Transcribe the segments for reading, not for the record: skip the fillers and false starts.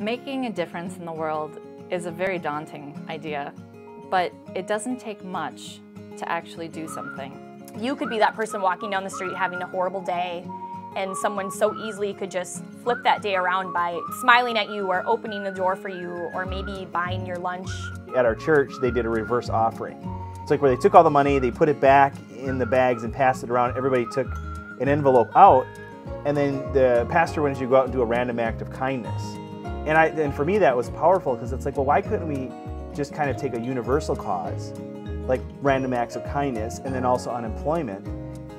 Making a difference in the world is a very daunting idea, but it doesn't take much to actually do something. You could be that person walking down the street having a horrible day, and someone so easily could just flip that day around by smiling at you or opening the door for you or maybe buying your lunch. At our church, they did a reverse offering. It's like where they took all the money, they put it back in the bags and passed it around. Everybody took an envelope out, and then the pastor wanted you to go out and do a random act of kindness. And for me that was powerful, because it's like, well, why couldn't we just kind of take a universal cause, like random acts of kindness and then also unemployment,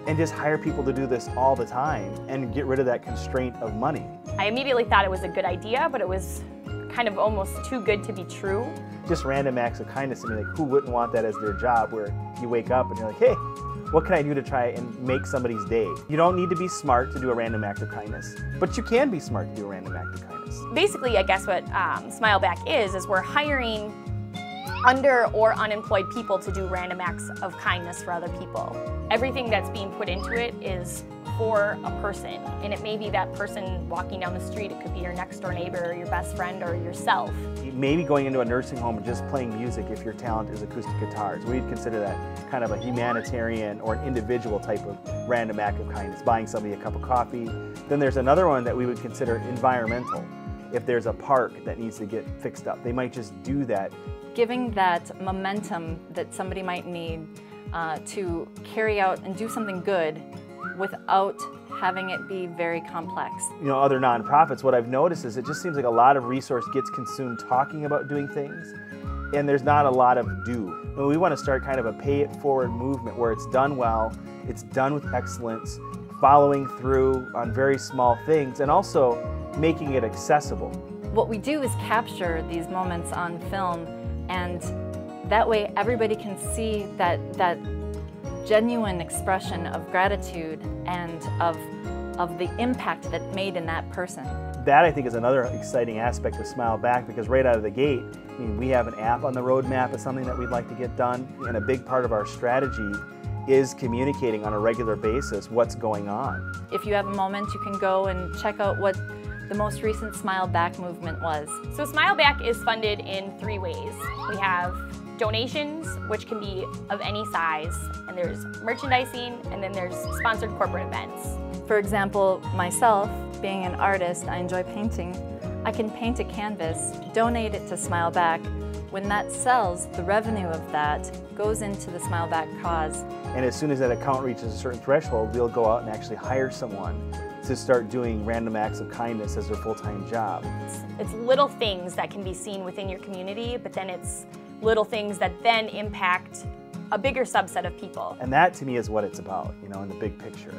and just hire people to do this all the time and get rid of that constraint of money? I immediately thought it was a good idea, but it was kind of almost too good to be true. Just random acts of kindness, I mean, like, who wouldn't want that as their job, where you wake up and you're like, hey, what can I do to try and make somebody's day? You don't need to be smart to do a random act of kindness, but you can be smart to do a random act of kindness. Basically, I guess what Smilebk is we're hiring under or unemployed people to do random acts of kindness for other people. Everything that's being put into it is for a person, and it may be that person walking down the street, it could be your next door neighbor or your best friend or yourself. Maybe going into a nursing home and just playing music if your talent is acoustic guitars. We'd consider that kind of a humanitarian or an individual type of random act of kindness, buying somebody a cup of coffee. Then there's another one that we would consider environmental. If there's a park that needs to get fixed up, they might just do that. Giving that momentum that somebody might need to carry out and do something good without having it be very complex. You know, other nonprofits, what I've noticed is it just seems like a lot of resource gets consumed talking about doing things, and there's not a lot of do. And we want to start kind of a pay it forward movement where it's done well, it's done with excellence, following through on very small things, and also making it accessible. What we do is capture these moments on film, and that way everybody can see that genuine expression of gratitude and of the impact that made in that person. That, I think, is another exciting aspect of Smilebk, because right out of the gate, I mean, we have an app on the roadmap as something that we'd like to get done, and a big part of our strategy is communicating on a regular basis what's going on. If you have a moment, you can go and check out what the most recent Smilebk movement was. So Smilebk is funded in 3 ways. We have donations, which can be of any size, and there's merchandising, and then there's sponsored corporate events. For example, myself, being an artist, I enjoy painting. I can paint a canvas, donate it to Smilebk. When that sells, the revenue of that goes into the Smilebk cause. And as soon as that account reaches a certain threshold, we'll go out and actually hire someone to start doing random acts of kindness as their full-time job. It's little things that can be seen within your community, but then it's little things that then impact a bigger subset of people. And that, to me, is what it's about, you know, in the big picture.